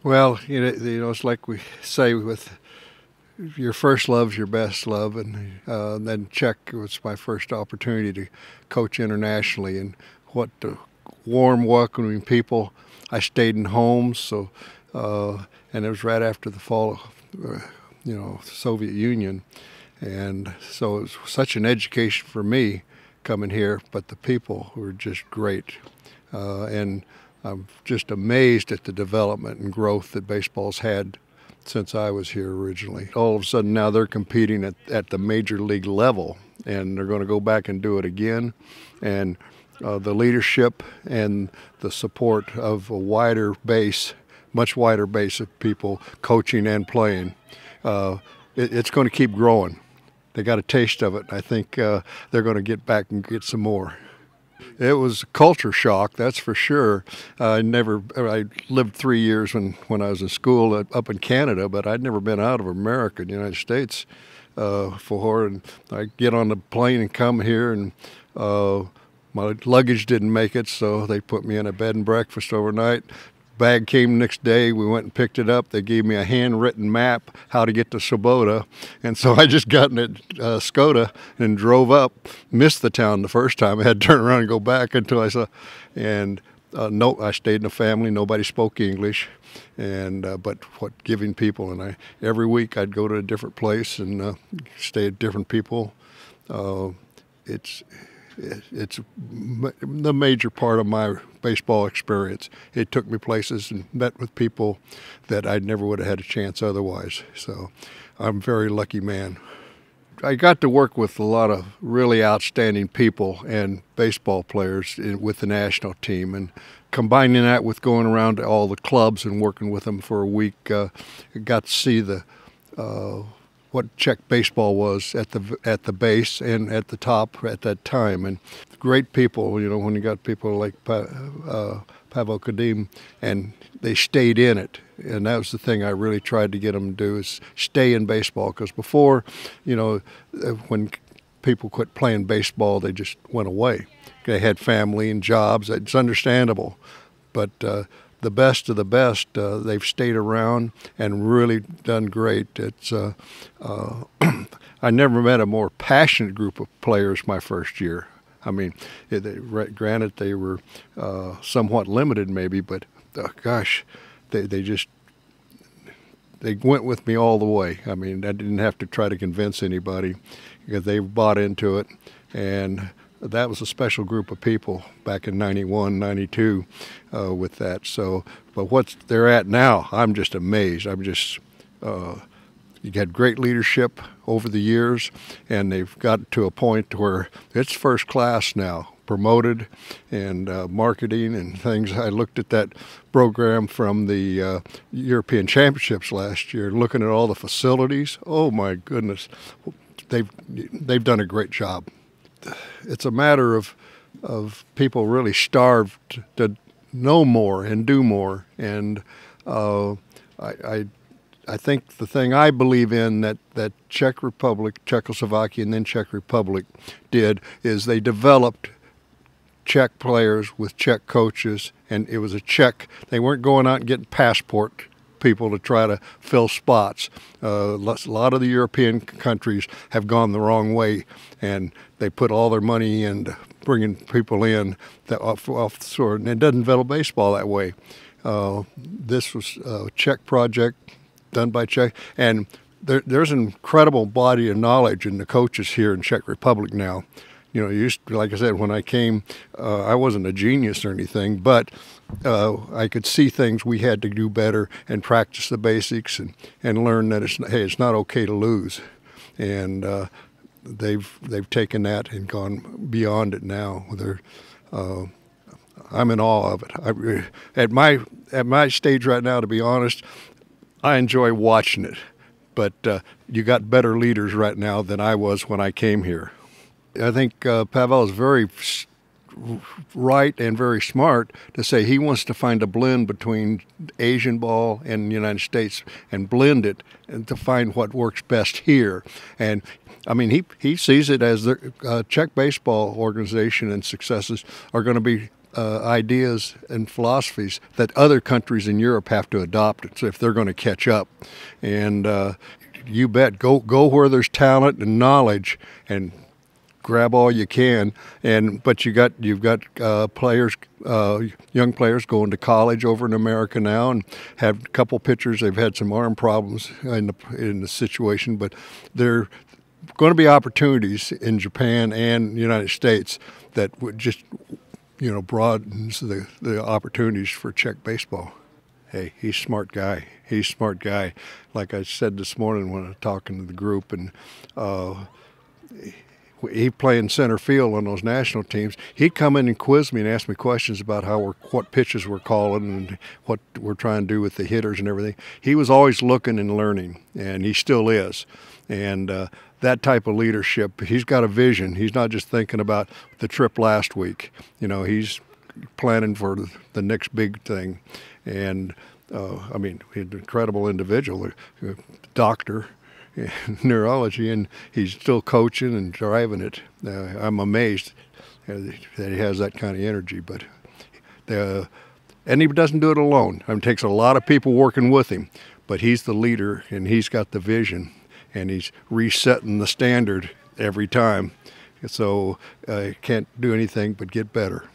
Well, it's like we say with your first love's your best love, and then Czech was my first opportunity to coach internationally, and what warm, welcoming people. I stayed in homes, so and it was right after the fall of the Soviet Union, and so it was such an education for me coming here. But the people were just great, and I'm just amazed at the development and growth that baseball's had since I was here originally. All of a sudden now they're competing at the major league level, and they're going to go back and do it again. And the leadership and the support of a wider base, much wider base of people coaching and playing, it's going to keep growing. They got a taste of it. I think they're going to get back and get some more. It was a culture shock, that's for sure. I lived 3 years when I was in school up in Canada, but I'd never been out of America, the United States, before. And I get on the plane and come here, and my luggage didn't make it, so they put me in a bed and breakfast overnight. Bag came the next day. We went and picked it up. They gave me a handwritten map how to get to Svoboda, and so I just got in at Skoda and drove up. Missed the town the first time. I had to turn around and go back until I saw. And no, I stayed in a family. Nobody spoke English, and but giving people. And every week I'd go to a different place and stay at different people. It's the major part of my baseball experience. It took me places and met with people that I never would have had a chance otherwise. So I'm a very lucky man. I got to work with a lot of really outstanding people and baseball players with the national team, and combining that with going around to all the clubs and working with them for a week, I got to see what Czech baseball was at the base and at the top at that time. And great people, when you got people like Pavel Kadim, and they stayed in it. And that was the thing I really tried to get them to do, is stay in baseball. Because before, when people quit playing baseball, they just went away. They had family and jobs. It's understandable. But the best of the best, they've stayed around and really done great. It's I never met a more passionate group of players my first year. I mean, granted they were somewhat limited maybe, but gosh, they went with me all the way. I mean, I didn't have to try to convince anybody because they bought into it, and that was a special group of people back in 91, 92 with that. So, but what they're at now, I'm just amazed. You had great leadership over the years, and they've got to a point where it's first class now, promoted, and marketing and things. I looked at that program from the European Championships last year, looking at all the facilities. Oh my goodness, they've done a great job. It's a matter of people really starved to know more and do more, and I think the thing I believe in that Czech Republic, Czechoslovakia, and then Czech Republic did is they developed Czech players with Czech coaches, and it was a Czech. They weren't going out and getting passport people to try to fill spots. A lot of the European countries have gone the wrong way, and they put all their money into bringing people in that off the sort, and it doesn't develop baseball that way. This was a Czech project done by Czech, and there's an incredible body of knowledge in the coaches here in Czech Republic now. Like I said, when I came, I wasn't a genius or anything, but I could see things we had to do better and practice the basics and learn that it's not okay to lose. And they've taken that and gone beyond it now. I'm in awe of it. At my stage right now, to be honest, I enjoy watching it. But you got better leaders right now than I was when I came here. I think Pavel is very right and very smart to say he wants to find a blend between Asian ball and the United States and blend it and to find what works best here. And I mean, he sees it as the Czech baseball organization and successes are going to be ideas and philosophies that other countries in Europe have to adopt it. So if they're going to catch up, and you bet, go where there's talent and knowledge, and grab all you can. But you've got players, young players going to college over in America now, and have a couple pitchers. They've had some arm problems in the situation, but they're going to be opportunities in Japan and the United States that would just broadens the opportunities for Czech baseball. Hey, he's a smart guy. He's a smart guy. Like I said this morning when I was talking to the group, and he playing center field on those national teams. He'd come in and quiz me and ask me questions about what pitches we're calling and what we're trying to do with the hitters and everything. He was always looking and learning, and he still is. And that type of leadership, he's got a vision. He's not just thinking about the trip last week. He's planning for the next big thing. And he's an incredible individual, a doctor in neurology, and he's still coaching and driving it. I'm amazed that he has that kind of energy. But and he doesn't do it alone. It takes a lot of people working with him, but he's the leader, and he's got the vision, and he's resetting the standard every time. So can't do anything but get better.